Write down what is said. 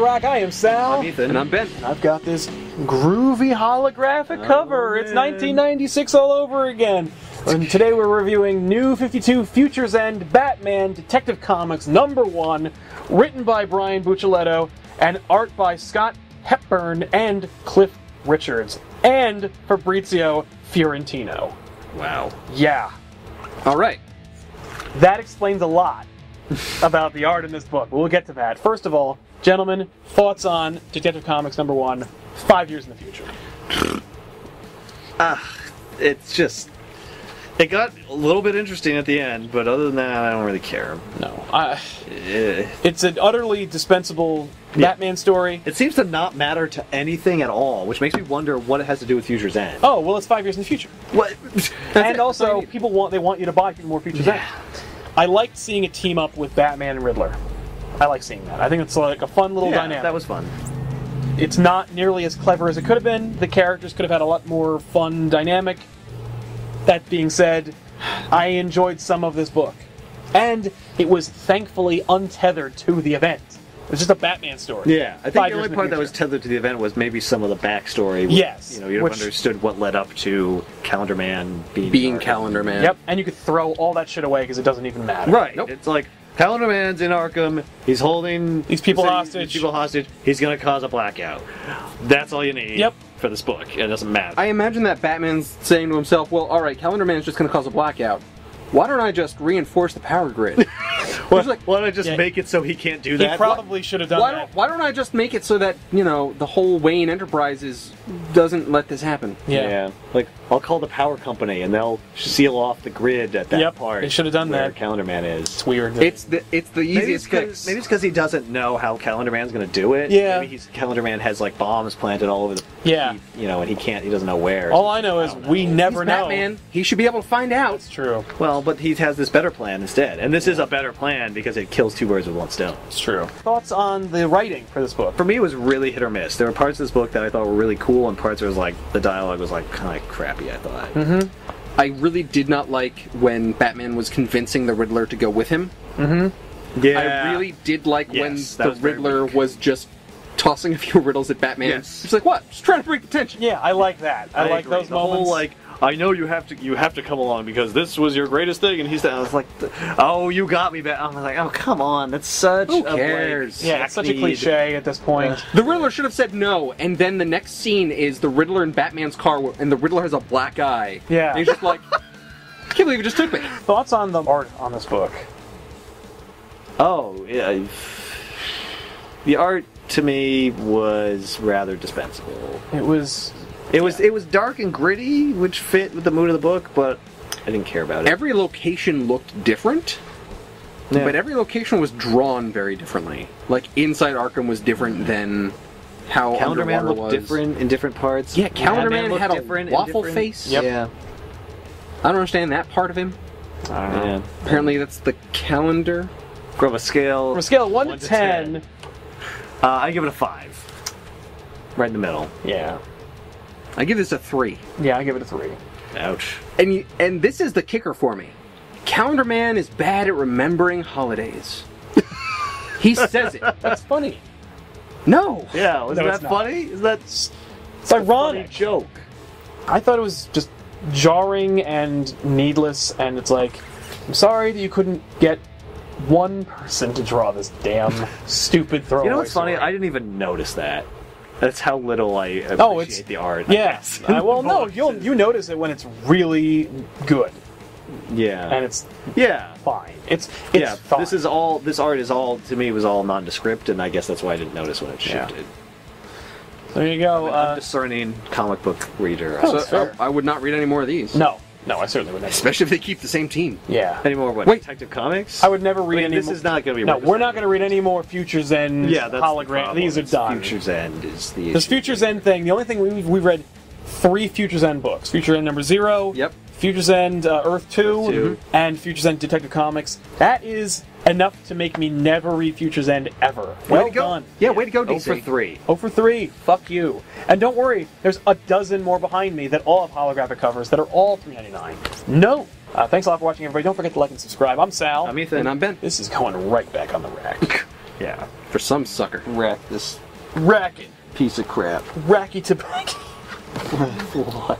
rack. I am Sal. I'm Ethan. And I'm Ben. And I've got this groovy holographic cover. It's 1996 all over again. And today we're reviewing New 52 Futures End Batman Detective Comics #1, written by Brian Buccellato and art by Scott Hepburn and Cliff Richards and Fabrizio Fiorentino. Wow. Yeah. All right. That explains a lot about the art in this book. We'll get to that. First of all, gentlemen, thoughts on Detective Comics #1, 5 years in the future? It's just... It got a little bit interesting at the end, but other than that, I don't really care. No. It's an utterly dispensable Batman story. It seems to not matter to anything at all, which makes me wonder what it has to do with Futures End. Oh, well, it's 5 years in the future. What? And also, people want you to buy more Futures End. I liked seeing it team up with Batman and Riddler. I like seeing that. I think it's like a fun little dynamic. That was fun. It's not nearly as clever as it could have been. The characters could have had a lot more fun dynamic. That being said, I enjoyed some of this book. And it was thankfully untethered to the event. It was just a Batman story. Yeah, I think the only part that was tethered to the event was maybe some of the backstory. Yes. You know, you'd have understood what led up to Calendar Man being Calendar Man. Yep, and you could throw all that shit away because it doesn't even matter. Right. Nope. It's like, Calendar Man's in Arkham, he's holding these people hostage. He's going to cause a blackout. That's all you need for this book. It doesn't matter. I imagine that Batman's saying to himself, well, alright, Calendar Man's just going to cause a blackout. Why don't I just reinforce the power grid? Why don't I just make it so he can't do that? He probably should have done that. Why don't I just make it so that, you know, the whole Wayne Enterprises doesn't let this happen? Yeah. Like, I'll call the power company and they'll seal off the grid at that part. They should have done where that. Calendar Man is. It's weird. It's the easiest fix. Maybe it's because he doesn't know how Calendar Man's going to do it. Yeah. Maybe Calendar Man has like bombs planted all over the. Yeah. You know, and he doesn't know where. All I know is we never know. Batman. He should be able to find out. That's true. Well, but he has this better plan instead, and this is a better plan because it kills two birds with one stone. It's true. Thoughts on the writing for this book? For me, it was really hit or miss. There were parts of this book that I thought were really cool, and parts where it was like the dialogue was like kind of crappy. I thought. Mm-hmm. I really did not like when Batman was convincing the Riddler to go with him. Mm-hmm. Yeah. I really did like when the Riddler was just tossing a few riddles at Batman. Yes. It's like, what? Just trying to break the tension. Yeah, I like that. I like agree. those the moments. Whole, like, I know you have to come along because this was your greatest thing, and I was like, oh, you got me back. I'm like, oh, come on, that's such. Who cares? Yeah, it's such a cliche at this point. The Riddler should have said no, and then the next scene is the Riddler in Batman's car, and the Riddler has a black eye. Yeah. And he's just like, I can't believe it just took me. Thoughts on the art on this book? Oh, yeah. The art to me was rather dispensable. It was dark and gritty, which fit with the mood of the book, but I didn't care about it. Every location looked different, but every location was drawn very differently. Like, inside Arkham was different than how Calendar Man Underwater looked was. different in different parts. Yeah, Calendar Man looked had a different in waffle different- face. Yep. Yeah. I don't understand that part of him. Yeah. Apparently that's the calendar. From a scale From a scale of 1 to 10. I give it a 5. Right in the middle. Yeah. I give this a 3. Yeah, I give it a 3. Ouch. And this is the kicker for me. Calendar Man is bad at remembering holidays. He says it. That's funny. No. Yeah, was No, that it's not. funny? Is that It's ironic. funny joke? I thought it was just jarring and needless, and it's like, I'm sorry that you couldn't get one person to draw this damn stupid throwaway. You know what's funny? story. I didn't even notice that. That's how little I appreciate the art. I Yeah. guess. Well, no, you notice it when it's really good, Yeah. and it's Yeah. fine. It's Yeah. fine. This art is all to me was all nondescript, and I guess that's why I didn't notice when it shifted. There you go. I'm a discerning comic book reader. Oh, that's fair. I would not read any more of these. No, I certainly would never. Especially if they keep the same team. Yeah. Any more what? Wait. Detective Comics? I would never read any This more. is not going to be. No, we're not going to read any more Futures End Yeah, that's hologram. the problem. These are It's done. Futures End is the issue. This Futures End thing, the only thing we've read 3 Futures End books. Future End #0. Yep. Futures End Earth 2, Earth 2. and Futures End Detective Comics. That is enough to make me never read Futures End ever. Well done. Yeah, way to go, Oh DC. for 3. 0 for 3. Fuck you. And don't worry, there's a dozen more behind me that all have holographic covers that are all $3.99. No. Thanks a lot for watching, everybody. Don't forget to like and subscribe. I'm Sal. I'm Ethan. And I'm Ben. This is going right back on the rack. Yeah. For some sucker. Rack this Racket. piece of crap. Racky tobacco. What?